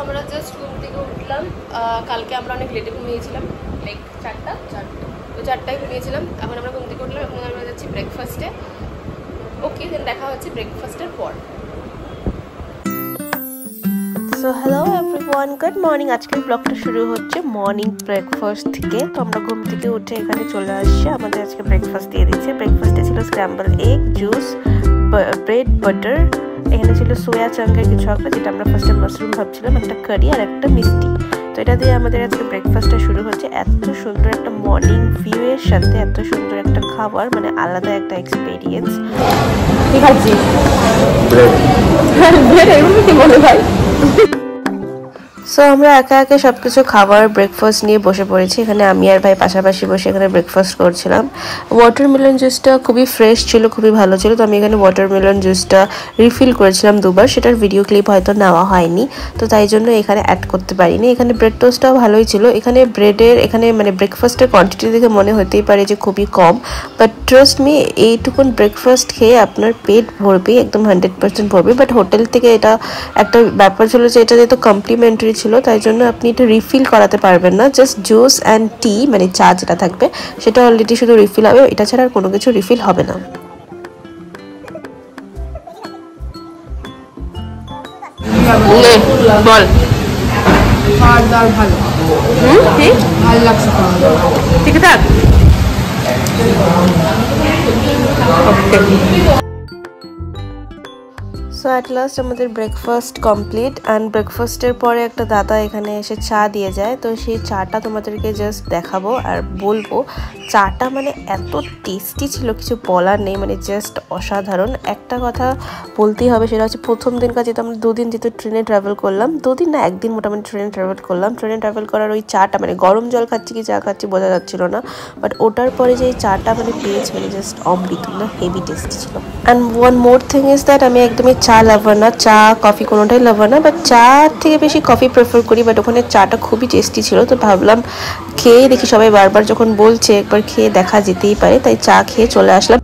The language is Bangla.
আমরা জাস্ট ঘুম থেকে উঠলাম। কালকে আমরা অনেক লেটে ঘুমিয়েছিলাম, লাইক 4টা তো 4টায় ঘুমিয়েছিলাম। এখন আমরা ঘুম থেকে উঠলাম, এখন আমরা যাচ্ছি ব্রেকফাস্টে। ওকে, দেন দেখা হচ্ছে ব্রেকফাস্টের পর। So hello everyone, good morning. আজকের ব্লগটা শুরু হচ্ছে মর্নিং ব্রেকফাস্ট থেকে। তো আমরা ঘুম থেকে উঠে এখানে চলে আসছি, আমাদের আজকে ব্রেকফাস্ট দিয়ে দিচ্ছে। ব্রেকফাস্টে ছিল scramble egg, juice, bread, butter. এখানে ছিল সোয়া চাঙ্কের কিছু একটা, যেটা আমরা ফার্স্টে মাশরুম ভাবছিলাম, একটা কারি আর একটা মিষ্টি। তো এটা দিয়ে আমাদের আজকে ব্রেকফাস্টটা শুরু হচ্ছে। এত সুন্দর একটা মর্নিং ভিউ এর সাথে এত সুন্দর একটা খাবার, মানে আলাদা একটা এক্সপিরিয়েন্স। ঠিক আছে, কি বলে ভাই। সো আমরা একা একা সবকিছু খাবার ব্রেকফাস্ট নিয়ে বসে পড়েছি। এখানে আমি আর ভাই পাশাপাশি বসে এখানে ব্রেকফাস্ট করছিলাম। ওয়াটারমেলন জুসটা খুবই ফ্রেশ ছিল, খুবই ভালো ছিল। তো আমি এখানে ওয়াটারমেলন জুসটা রিফিল করেছিলাম দুবার, সেটার ভিডিও ক্লিপ হয়তো নেওয়া হয়নি, তো তাই জন্য এখানে অ্যাড করতে পারিনি। এখানে ব্রেড টোস্টটাও ভালোই ছিল। এখানে ব্রেডের মানে ব্রেকফাস্টের কোয়ান্টিটি দেখে মনে হতেই পারে যে খুবই কম, বাট ট্রাস্ট মি, এইটুকুন ব্রেকফাস্ট খেয়ে আপনার পেট ভরবে, একদম 100% ভরবে। বাট হোটেল থেকে এটা একটা ব্যাপার ছিল যে এটা যেহেতু কমপ্লিমেন্টারি ছিল, তাই জন্য আপনি এটা রিফিল করাতে পারবেন না। জাস্ট জুস অ্যান্ড টি, মানে চা যেটা থাকবে সেটা অলরেডি শুধু রিফিল হবে, এটা ছাড়া আর কোনো কিছু রিফিল হবে না। বল, খাওয়ার দাওয়ার ভালো, ভালো লাগছে খাওয়া দাওয়া, ঠিক থাক। সো অ্যাট লাস্ট আমাদের ব্রেকফাস্ট কমপ্লিট। অ্যান্ড ব্রেকফাস্টের পরে একটা দাদা এখানে এসে চা দিয়ে যায়। তো সেই চাটা তোমাদেরকে জাস্ট দেখাবো আর বলবো, চাটা মানে এত টেস্টি ছিল, কিছু বলার নেই, মানে জাস্ট অসাধারণ। একটা কথা বলতেই হবে, সেটা হচ্ছে প্রথম দিনকার যেহেতু আমরা 2 দিন যেহেতু ট্রেনে ট্রাভেল করলাম, 2 দিন না 1 দিন মোটামুটি ট্রেনে ট্রাভেল করলাম। ট্রেনে ট্রাভেল করার ওই চাটা, মানে গরম জল খাচ্ছি কি চা খাচ্ছি বোঝা যাচ্ছিল না, বাট ওটার পরে যে এই চাটা মানে পেয়েছি, মানে জাস্ট অমৃত, না হেভি টেস্টি ছিল। And one more thing is that, আমি একদমই চা লাভার না, চা কফি কোনোটাই লাভার না, বাট চা থেকে বেশি কফি প্রেফার করি। বাট ওখানে চাটা খুবই টেস্টি ছিল, তো ভাবলাম খেয়ে দেখি, সবাই বারবার যখন বলছে একবার খেয়ে দেখা যেতেই পারে, তাই চা খেয়ে চলে আসলাম।